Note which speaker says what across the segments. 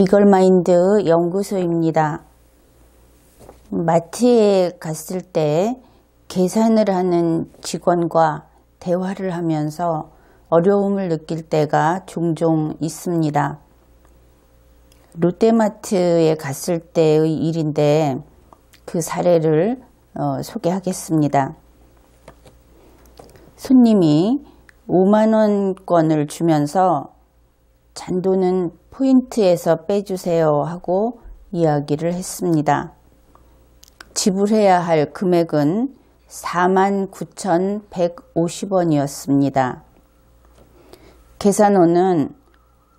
Speaker 1: 리걸마인드 연구소입니다. 마트에 갔을 때 계산을 하는 직원과 대화를 하면서 어려움을 느낄 때가 종종 있습니다. 롯데마트에 갔을 때의 일인데 그 사례를 소개하겠습니다. 손님이 5만원권을 주면서 잔돈은 포인트에서 빼주세요 하고 이야기를 했습니다. 지불해야 할 금액은 49,150원이었습니다. 계산원은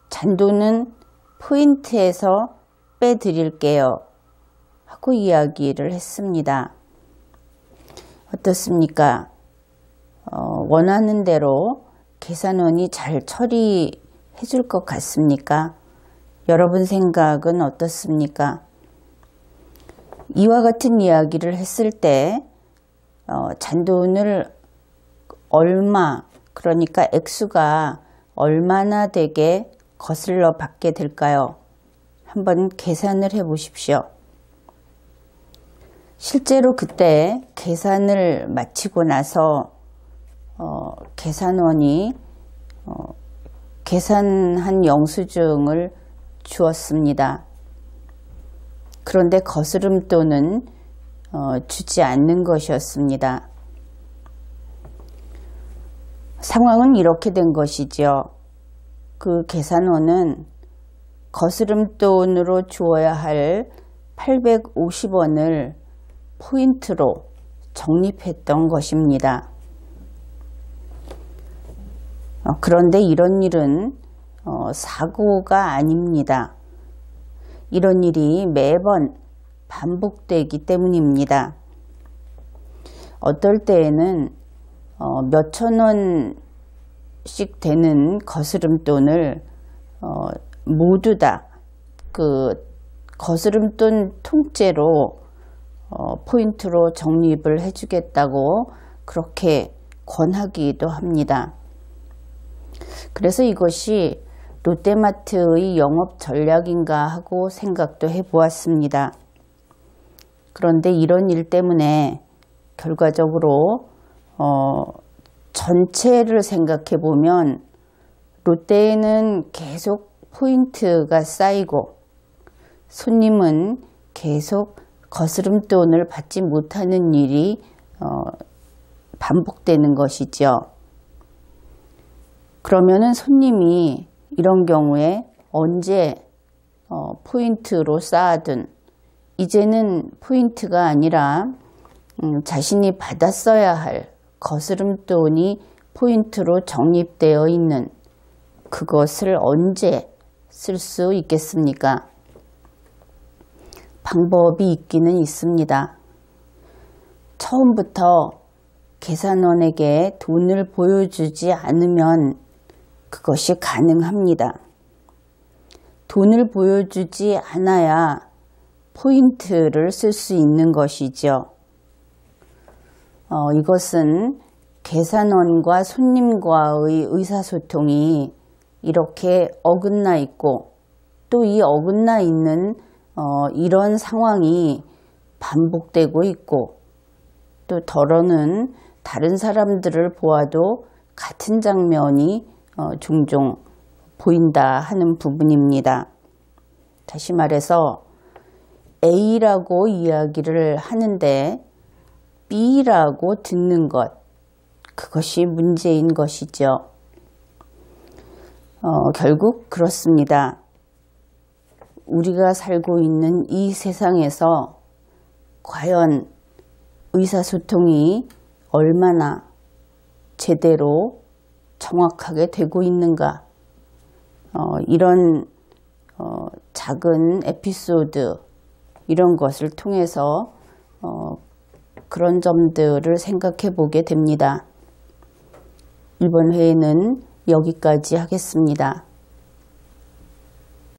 Speaker 1: 잔돈은 포인트에서 빼드릴게요 하고 이야기를 했습니다. 어떻습니까? 원하는 대로 계산원이 잘 처리해 줄 것 같습니까? 여러분 생각은 어떻습니까? 이와 같은 이야기를 했을 때 잔돈을 얼마, 그러니까 액수가 얼마나 되게 거슬러 받게 될까요? 한번 계산을 해 보십시오. 실제로 그때 계산을 마치고 나서 계산원이 계산한 영수증을 주었습니다. 그런데 거스름돈은 주지 않는 것이었습니다. 상황은 이렇게 된 것이죠. 그 계산원은 거스름돈으로 주어야 할 850원을 포인트로 적립했던 것입니다. 그런데 이런 일은 사고가 아닙니다. 이런 일이 매번 반복되기 때문입니다. 어떨 때에는 몇천 원씩 되는 거스름돈을 모두 다 그 거스름돈 통째로 포인트로 적립을 해주겠다고 그렇게 권하기도 합니다. 그래서 이것이 롯데마트의 영업 전략인가 하고 생각도 해보았습니다. 그런데 이런 일 때문에 결과적으로 전체를 생각해 보면 롯데에는 계속 포인트가 쌓이고 손님은 계속 거스름돈을 받지 못하는 일이 반복되는 것이죠. 그러면은 손님이 이런 경우에 언제 포인트로 쌓아둔, 이제는 포인트가 아니라 자신이 받았어야 할 거스름돈이 포인트로 적립되어 있는 그것을 언제 쓸 수 있겠습니까? 방법이 있기는 있습니다. 처음부터 계산원에게 돈을 보여주지 않으면 그것이 가능합니다. 돈을 보여주지 않아야 포인트를 쓸 수 있는 것이죠. 이것은 계산원과 손님과의 의사소통이 이렇게 어긋나 있고 또 이 어긋나 있는 이런 상황이 반복되고 있고 또 더러는 다른 사람들을 보아도 같은 장면이 종종 보인다 하는 부분입니다. 다시 말해서 A라고 이야기를 하는데 B라고 듣는 것, 그것이 문제인 것이죠. 결국 그렇습니다. 우리가 살고 있는 이 세상에서 과연 의사소통이 얼마나 제대로 정확하게 되고 있는가, 이런 작은 에피소드, 이런 것을 통해서 그런 점들을 생각해 보게 됩니다. 이번 회에는 여기까지 하겠습니다.